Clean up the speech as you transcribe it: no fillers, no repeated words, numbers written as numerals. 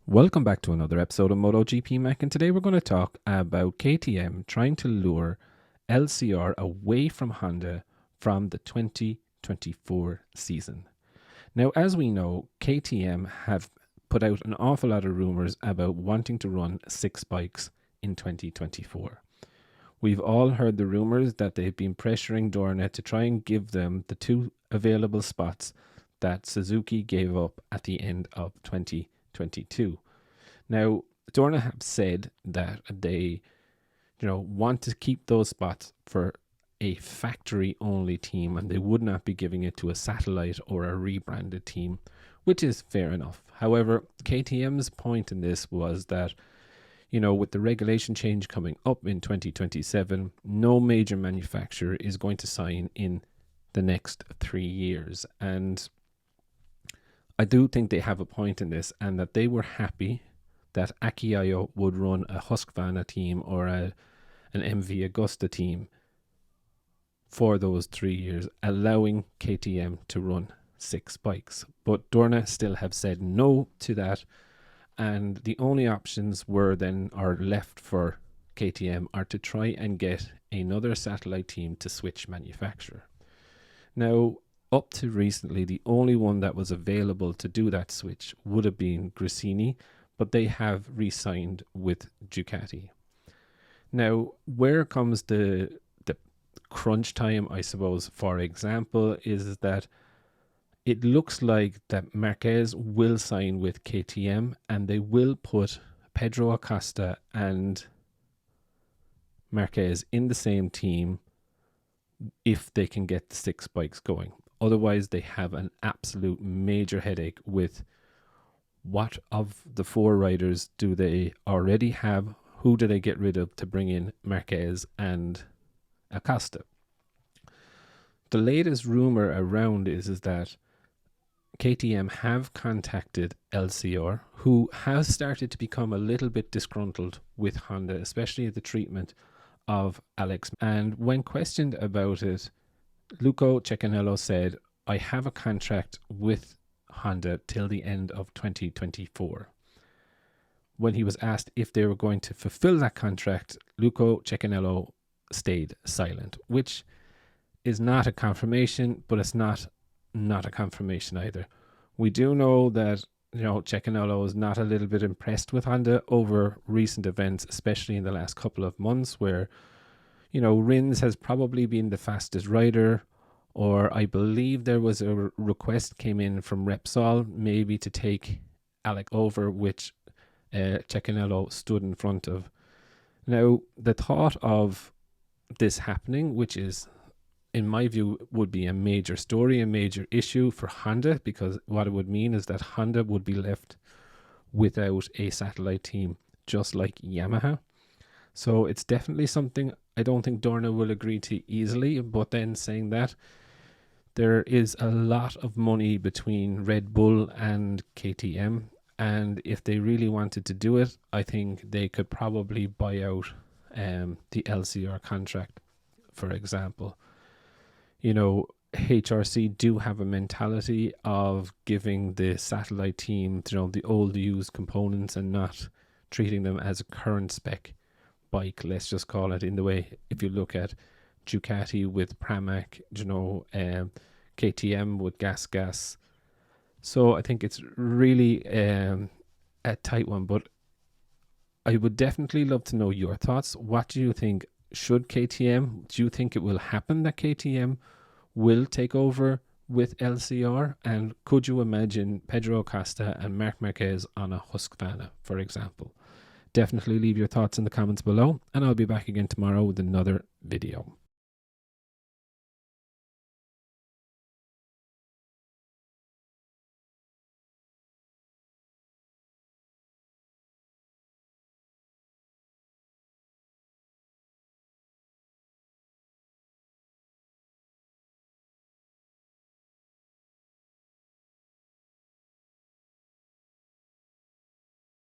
Welcome back to another episode of Motogp Mac, and today we're going to talk about KTM trying to lure LCR away from Honda from the 2024 season. Now, as we know, KTM have put out an awful lot of rumours about wanting to run 6 bikes in 2024. We've all heard the rumours that they've been pressuring Dorna to try and give them the 2 available spots that Suzuki gave up at the end of 2022. Now, Dorna have said that they, want to keep those spots for a factory-only team, and they would not be giving it to a satellite or a rebranded team, which is fair enough. However, KTM's point in this was that, with the regulation change coming up in 2027, no major manufacturer is going to sign in the next 3 years. And I do think they have a point in this, and that they were happy that Akio would run a Husqvarna team or an MV Agusta team for those 3 years, allowing KTM to run 6 bikes. But Dorna still have said no to that, and the only options are left for KTM are to try and get another satellite team to switch manufacturer. Now, up to recently, the only one that was available to do that switch would have been Gresini, but they have re-signed with Ducati. Now, where comes the crunch time, I suppose, for example, is that it looks like that Marquez will sign with KTM, and they will put Pedro Acosta and Marquez in the same team if they can get the 6 bikes going. Otherwise, they have an absolute major headache with what of the 4 riders do they already have? Who do they get rid of to bring in Marquez and Acosta? The latest rumor around is that KTM have contacted LCR, who has started to become a little bit disgruntled with Honda, especially the treatment of Alex. And when questioned about it, Luca Cecchinello said, "I have a contract with Honda till the end of 2024. When he was asked if they were going to fulfill that contract, Luca Cecchinello stayed silent, which is not a confirmation, but it's not a confirmation either. We do know that Cecchinello is not a little bit impressed with Honda over recent events, especially in the last couple of months, where Rins has probably been the fastest rider, or I believe there was a request came in from Repsol maybe to take Alec over, which Cecchinello stood in front of. Now, the thought of this happening, which is, in my view, would be a major story, a major issue for Honda, because what it would mean is that Honda would be left without a satellite team, just like Yamaha. So it's definitely something I don't think Dorna will agree to easily. But then saying that, there is a lot of money between Red Bull and KTM, and if they really wanted to do it, I think they could probably buy out the LCR contract, for example. HRC do have a mentality of giving the satellite team, the old used components and not treating them as a current spec bike, let's just call it, in the way if you look at Ducati with Pramac, KTM with Gas. So I think it's really a tight one, but I would definitely love to know your thoughts. What do you think? Do you think it will happen that KTM will take over with LCR? And could you imagine Pedro Acosta and Marc Marquez on a Husqvarna, for example? Definitely leave your thoughts in the comments below, and I'll be back again tomorrow with another video.